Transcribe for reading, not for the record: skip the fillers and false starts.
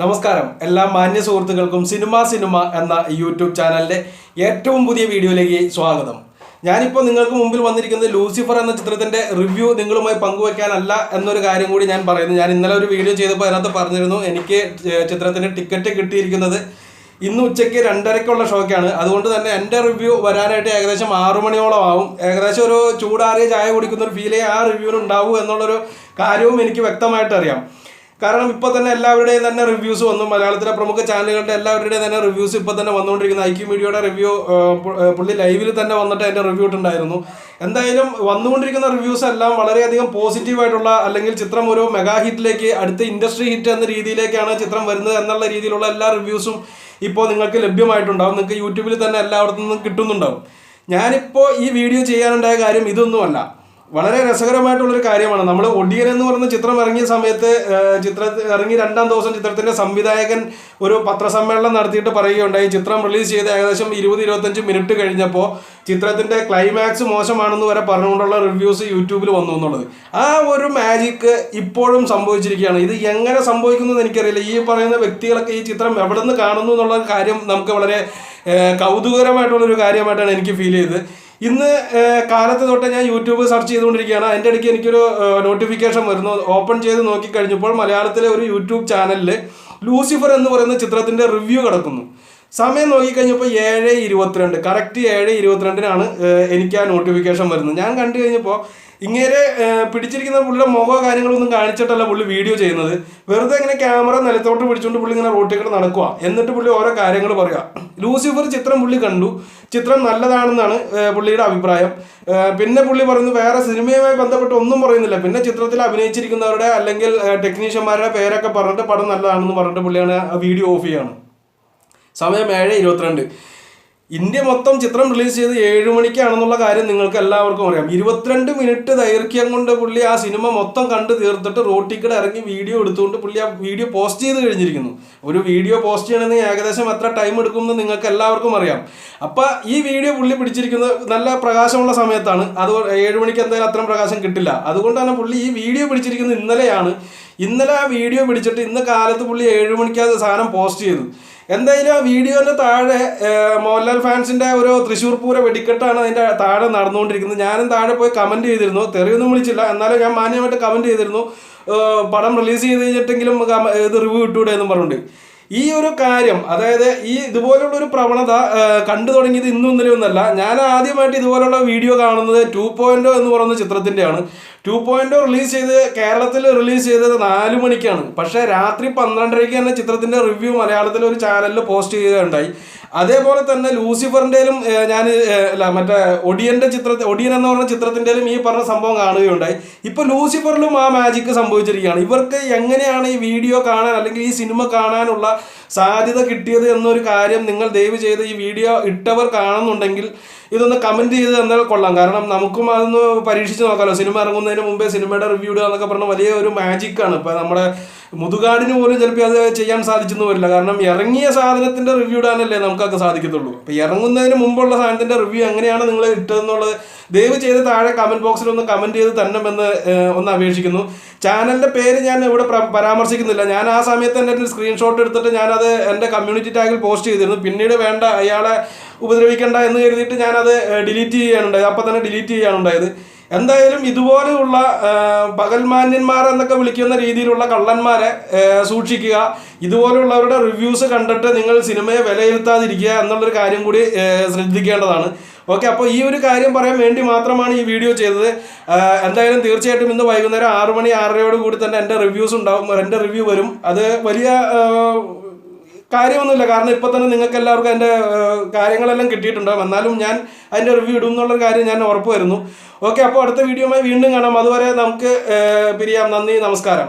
നമസ്കാരം എല്ലാ മാന്യ സുഹൃത്തുക്കൾക്കും സിനിമ എന്ന യൂട്യൂബ് ചാനലിന്റെ ഏറ്റവും പുതിയ വീഡിയോയിലേക്ക് സ്വാഗതം. ഞാനിപ്പോൾ നിങ്ങൾക്ക് മുമ്പിൽ വന്നിരിക്കുന്നത് ലൂസിഫർ എന്ന ചിത്രത്തിന്റെ റിവ്യൂ നിങ്ങളുമായി പങ്കുവെക്കാനല്ല എന്നൊരു കാര്യം കൂടി ഞാൻ പറയുന്നു. ഞാൻ ഇന്നലെ ഒരു വീഡിയോ ചെയ്തപ്പോൾ അതിനകത്ത് പറഞ്ഞിരുന്നു എനിക്ക് ചിത്രത്തിന്റെ ടിക്കറ്റ് കിട്ടിയിരിക്കുന്നത് ഇന്ന് ഉച്ചയ്ക്ക് 2:30 ഷോയ്ക്കാണ്. അതുകൊണ്ട് തന്നെ എൻ്റെ റിവ്യൂ വരാനായിട്ട് ഏകദേശം 6 മണിയോളം ആവും. ഏകദേശം ഒരു ചൂടാറിയ ചായ കുടിക്കുന്ന ഒരു ഫീലേ ആ റിവ്യൂവിന് ഉണ്ടാവൂ എന്നുള്ളൊരു കാര്യവും എനിക്ക് വ്യക്തമായിട്ട് അറിയാം. കാരണം ഇപ്പോൾ തന്നെ എല്ലാവരുടെയും തന്നെ റിവ്യൂസ് വന്നു. മലയാളത്തിലെ പ്രമുഖ ചാനലുകളുടെ എല്ലാവരുടെയും തന്നെ റിവ്യൂസ് ഇപ്പോൾ തന്നെ വന്നുകൊണ്ടിരിക്കുന്ന ഐക്യു മീഡിയയുടെ റിവ്യൂ പുള്ളി ലൈവിൽ തന്നെ വന്നിട്ട് അതിൻ്റെ റിവ്യൂ ഇട്ടുണ്ടായിരുന്നു. എന്തായാലും വന്നുകൊണ്ടിരിക്കുന്ന റിവ്യൂസ് എല്ലാം വളരെയധികം പോസിറ്റീവായിട്ടുള്ള, അല്ലെങ്കിൽ ചിത്രം ഒരു മെഗാ ഹിറ്റിലേക്ക്, അടുത്ത ഇൻഡസ്ട്രി ഹിറ്റ് എന്ന രീതിയിലേക്കാണ് ചിത്രം വരുന്നത് എന്നുള്ള രീതിയിലുള്ള എല്ലാ റിവ്യൂസും ഇപ്പോൾ നിങ്ങൾക്ക് ലഭ്യമായിട്ടുണ്ടാവും. നിങ്ങൾക്ക് യൂട്യൂബിൽ തന്നെ എല്ലായിടത്തു നിന്നും കിട്ടുന്നുണ്ടാവും. ഞാനിപ്പോൾ ഈ വീഡിയോ ചെയ്യാനുണ്ടായ കാര്യം ഇതൊന്നുമല്ല, വളരെ രസകരമായിട്ടുള്ളൊരു കാര്യമാണ്. നമ്മൾ ഒടിയൻ എന്ന് പറയുന്ന ചിത്രം ഇറങ്ങിയ സമയത്ത് ഇറങ്ങി 2-ാം ദിവസം ചിത്രത്തിൻ്റെ സംവിധായകൻ ഒരു പത്രസമ്മേളനം നടത്തിയിട്ട് പറയുകയുണ്ടായി, ചിത്രം റിലീസ് ചെയ്ത് ഏകദേശം 20-25 മിനിറ്റ് കഴിഞ്ഞപ്പോൾ ചിത്രത്തിൻ്റെ ക്ലൈമാക്സ് മോശമാണെന്ന് വരെ പറഞ്ഞുകൊണ്ടുള്ള റിവ്യൂസ് യൂട്യൂബിൽ വന്നു എന്നുള്ളത്. ആ ഒരു മാജിക്ക് ഇപ്പോഴും സംഭവിച്ചിരിക്കുകയാണ്. ഇത് എങ്ങനെ സംഭവിക്കുന്നു എന്ന് എനിക്കറിയില്ല. ഈ പറയുന്ന വ്യക്തികളൊക്കെ ഈ ചിത്രം എവിടെ നിന്ന് കാണുന്നു എന്നുള്ള കാര്യം നമുക്ക് വളരെ കൗതുകരമായിട്ടുള്ളൊരു കാര്യമായിട്ടാണ് എനിക്ക് ഫീൽ ചെയ്തത്. ഇന്ന് കാലത്ത് തൊട്ട് ഞാൻ യൂട്യൂബ് സെർച്ച് ചെയ്തുകൊണ്ടിരിക്കുകയാണ്. അതിൻ്റെ ഇടയ്ക്ക് എനിക്കൊരു നോട്ടിഫിക്കേഷൻ വരുന്നു. ഓപ്പൺ ചെയ്ത് നോക്കിക്കഴിഞ്ഞപ്പോൾ മലയാളത്തിലെ ഒരു യൂട്യൂബ് ചാനലിൽ ലൂസിഫർ എന്ന് പറയുന്ന ചിത്രത്തിൻ്റെ റിവ്യൂ കിടക്കുന്നു. സമയം നോക്കിക്കഴിഞ്ഞപ്പോൾ 7:22, കറക്റ്റ് 7:22 എനിക്ക് ആ നോട്ടിഫിക്കേഷൻ വരുന്നത്. ഞാൻ കണ്ടു കഴിഞ്ഞപ്പോൾ ഇങ്ങനെ പിടിച്ചിരിക്കുന്ന പുള്ളിയുടെ മുഖമോ കാര്യങ്ങളൊന്നും കാണിച്ചിട്ടല്ല പുള്ളി വീഡിയോ ചെയ്യുന്നത്. വെറുതെ ഇങ്ങനെ ക്യാമറ നിലത്തോട്ട് പിടിച്ചുകൊണ്ട് പുള്ളി ഇങ്ങനെ റോട്ടിൽ കൂടെ നടക്കുക. എന്നിട്ട് പുള്ളി ഓരോ കാര്യങ്ങൾ പറയുക. ലൂസിഫർ ചിത്രം പുള്ളി കണ്ടു, ചിത്രം നല്ലതാണെന്നാണ് പുള്ളിയുടെ അഭിപ്രായം. പിന്നെ പുള്ളി പറയുന്നത് വേറെ സിനിമയുമായി ബന്ധപ്പെട്ട് ഒന്നും പറയുന്നില്ല. പിന്നെ ചിത്രത്തിൽ അഭിനയിച്ചിരിക്കുന്നവരുടെ അല്ലെങ്കിൽ ടെക്നീഷ്യന്മാരുടെ പേരൊക്കെ പറഞ്ഞിട്ട് പടം നല്ലതാണെന്ന് പറഞ്ഞിട്ട് പുള്ളിയാണ് ആ വീഡിയോ ഓഫ് ചെയ്യാണ്. സമയം 7:22. ഇന്ത്യ മൊത്തം ചിത്രം റിലീസ് ചെയ്ത് 7 മണിക്കാണെന്നുള്ള കാര്യം നിങ്ങൾക്ക് എല്ലാവർക്കും അറിയാം. 22 മിനിറ്റ് ദൈർഘ്യം കൊണ്ട് പുള്ളി ആ സിനിമ മൊത്തം കണ്ട് തീർത്തിട്ട് റോട്ടിക്കടെ ഇറങ്ങി വീഡിയോ എടുത്തുകൊണ്ട് പുള്ളി ആ വീഡിയോ പോസ്റ്റ് ചെയ്ത് കഴിഞ്ഞിരിക്കുന്നു. ഒരു വീഡിയോ പോസ്റ്റ് ചെയ്യണമെങ്കിൽ ഏകദേശം എത്ര ടൈം എടുക്കുമെന്ന് നിങ്ങൾക്ക് എല്ലാവർക്കും അറിയാം. അപ്പം ഈ വീഡിയോ പുള്ളി പിടിച്ചിരിക്കുന്നത് നല്ല പ്രകാശമുള്ള സമയത്താണ്. അത് 7 മണിക്ക് എന്തായാലും അത്രയും പ്രകാശം കിട്ടില്ല. അതുകൊണ്ട് തന്നെ പുള്ളി ഈ വീഡിയോ പിടിച്ചിരിക്കുന്നത് ഇന്നലെയാണ്. ഇന്നലെ ആ വീഡിയോ പിടിച്ചിട്ട് ഇന്ന് കാലത്ത് പുള്ളി 7 മണിക്ക് അത് സാധനം പോസ്റ്റ് ചെയ്തു. എന്തായാലും ആ വീഡിയോൻ്റെ താഴെ മോഹൻലാൽ ഫാൻസിൻ്റെ ഒരു തൃശ്ശൂർ പൂര വെടിക്കെട്ടാണ് അതിൻ്റെ താഴെ നടന്നുകൊണ്ടിരിക്കുന്നത്. ഞാനും താഴെ പോയി കമൻറ്റ് ചെയ്തിരുന്നു. തെറിയൊന്നും വിളിച്ചില്ല, എന്നാലും ഞാൻ മാന്യമായിട്ട് കമൻറ്റ് ചെയ്തിരുന്നു, പടം റിലീസ് ചെയ്ത് കഴിഞ്ഞിട്ടെങ്കിലും ഇത് റിവ്യൂ ഇട്ടൂടെ എന്നും പറഞ്ഞിട്ടുണ്ട്. ഈ ഒരു കാര്യം, അതായത് ഈ ഇതുപോലുള്ളൊരു പ്രവണത കണ്ടു തുടങ്ങിയത് ഇന്നും ഇന്നലെയും ഒന്നല്ല. ഞാൻ ആദ്യമായിട്ട് ഇതുപോലുള്ള വീഡിയോ കാണുന്നത് 2.0 എന്ന് പറയുന്ന ചിത്രത്തിൻ്റെയാണ്. 2.0 റിലീസ് ചെയ്ത് കേരളത്തിൽ റിലീസ് ചെയ്തത് 4 മണിക്കാണ്. പക്ഷേ രാത്രി 12:30 തന്നെ ചിത്രത്തിൻ്റെ റിവ്യൂ മലയാളത്തിലെ ഒരു ചാനലിൽ പോസ്റ്റ് ചെയ്യുകയുണ്ടായി. അതേപോലെ തന്നെ ലൂസിഫറിൻ്റെയിലും ഞാൻ മറ്റേ ഒടിയൻ എന്ന് പറഞ്ഞ ചിത്രത്തിൻ്റെയിലും ഈ പറഞ്ഞ സംഭവം കാണുകയുണ്ടായി. ഇപ്പോൾ ലൂസിഫറിലും ആ മാജിക്ക് സംഭവിച്ചിരിക്കുകയാണ്. ഇവർക്ക് എങ്ങനെയാണ് ഈ വീഡിയോ കാണാൻ അല്ലെങ്കിൽ ഈ സിനിമ കാണാനുള്ള സാധ്യത കിട്ടിയത് എന്നൊരു കാര്യം നിങ്ങൾ ദയവ് ചെയ്ത് ഈ വീഡിയോ ഇട്ടവർ കാണുന്നുണ്ടെങ്കിൽ ഇതൊന്ന് കമൻറ്റ് ചെയ്ത് തന്നാൽ കൊള്ളാം. കാരണം നമുക്കും അതൊന്ന് പരീക്ഷിച്ച് നോക്കാമല്ലോ. സിനിമ ഇറങ്ങുന്നതിന് മുമ്പേ സിനിമയുടെ റിവ്യൂ ഇടുക എന്നൊക്കെ പറഞ്ഞാൽ വലിയ ഒരു മാജിക്കാണ്. ഇപ്പോൾ നമ്മുടെ മുതുകാടിന് പോലും ചിലപ്പോൾ അത് ചെയ്യാൻ സാധിച്ചെന്ന് വരില്ല. കാരണം ഇറങ്ങിയ സാധനത്തിൻ്റെ റിവ്യൂ ഇടാനല്ലേ നമുക്കൊക്കെ സാധിക്കത്തുള്ളൂ. അപ്പോൾ ഇറങ്ങുന്നതിന് മുമ്പുള്ള സാധനത്തിൻ്റെ റിവ്യൂ എങ്ങനെയാണ് നിങ്ങൾ ഇട്ടതെന്നുള്ളത് ദയവ് ചെയ്ത് താഴെ കമൻറ്റ് ബോക്സിൽ ഒന്ന് കമൻറ്റ് ചെയ്ത് തരണമെന്ന് ഒന്ന് അപേക്ഷിക്കുന്നു. ചാനലിൻ്റെ പേര് ഞാൻ ഇവിടെ പരാമർശിക്കുന്നില്ല. ഞാൻ ആ സമയത്ത് തന്നെ ഒരു സ്ക്രീൻഷോട്ട് എടുത്തിട്ട് ഞാനത് എൻ്റെ കമ്മ്യൂണിറ്റി ടാഗിൽ പോസ്റ്റ് ചെയ്തിരുന്നു. പിന്നീട് വേണ്ട, അയാളെ ഉപദ്രവിക്കേണ്ട എന്ന് കരുതിയിട്ട് ഞാനത് ഡിലീറ്റ് ചെയ്യാനുണ്ടായത്. അപ്പം തന്നെ ഡിലീറ്റ് ചെയ്യാനുണ്ടായത്. എന്തായാലും ഇതുപോലെയുള്ള പകൽമാന്യന്മാർ എന്നൊക്കെ വിളിക്കുന്ന രീതിയിലുള്ള കള്ളന്മാരെ സൂക്ഷിക്കുക. ഇതുപോലെയുള്ളവരുടെ റിവ്യൂസ് കണ്ടിട്ട് നിങ്ങൾ സിനിമയെ വിലയിരുത്താതിരിക്കുക എന്നുള്ളൊരു കാര്യം കൂടി ശ്രദ്ധിക്കേണ്ടതാണ്. ഓക്കെ, അപ്പോൾ ഈ ഒരു കാര്യം പറയാൻ വേണ്ടി മാത്രമാണ് ഈ വീഡിയോ ചെയ്തത്. എന്തായാലും തീർച്ചയായിട്ടും ഇന്ന് വൈകുന്നേരം 6 മണി 6:30 കൂടി തന്നെ എൻ്റെ റിവ്യൂസ് ഉണ്ടാവും, എൻ്റെ റിവ്യൂ വരും. അത് വലിയ കാര്യമൊന്നുമില്ല, കാരണം ഇപ്പോൾ തന്നെ നിങ്ങൾക്ക് എല്ലാവർക്കും അതിൻ്റെ കാര്യങ്ങളെല്ലാം കിട്ടിയിട്ടുണ്ടാകും. എന്നാലും ഞാൻ അതിൻ്റെ റിവ്യൂ ഇടും എന്നുള്ളൊരു കാര്യം ഞാൻ ഉറപ്പ് വരുന്നു. ഓക്കെ, അപ്പോൾ അടുത്ത വീഡിയോയുമായി വീണ്ടും കാണാം. അതുവരെ നമുക്ക് പിരിയാം. നന്ദി, നമസ്കാരം.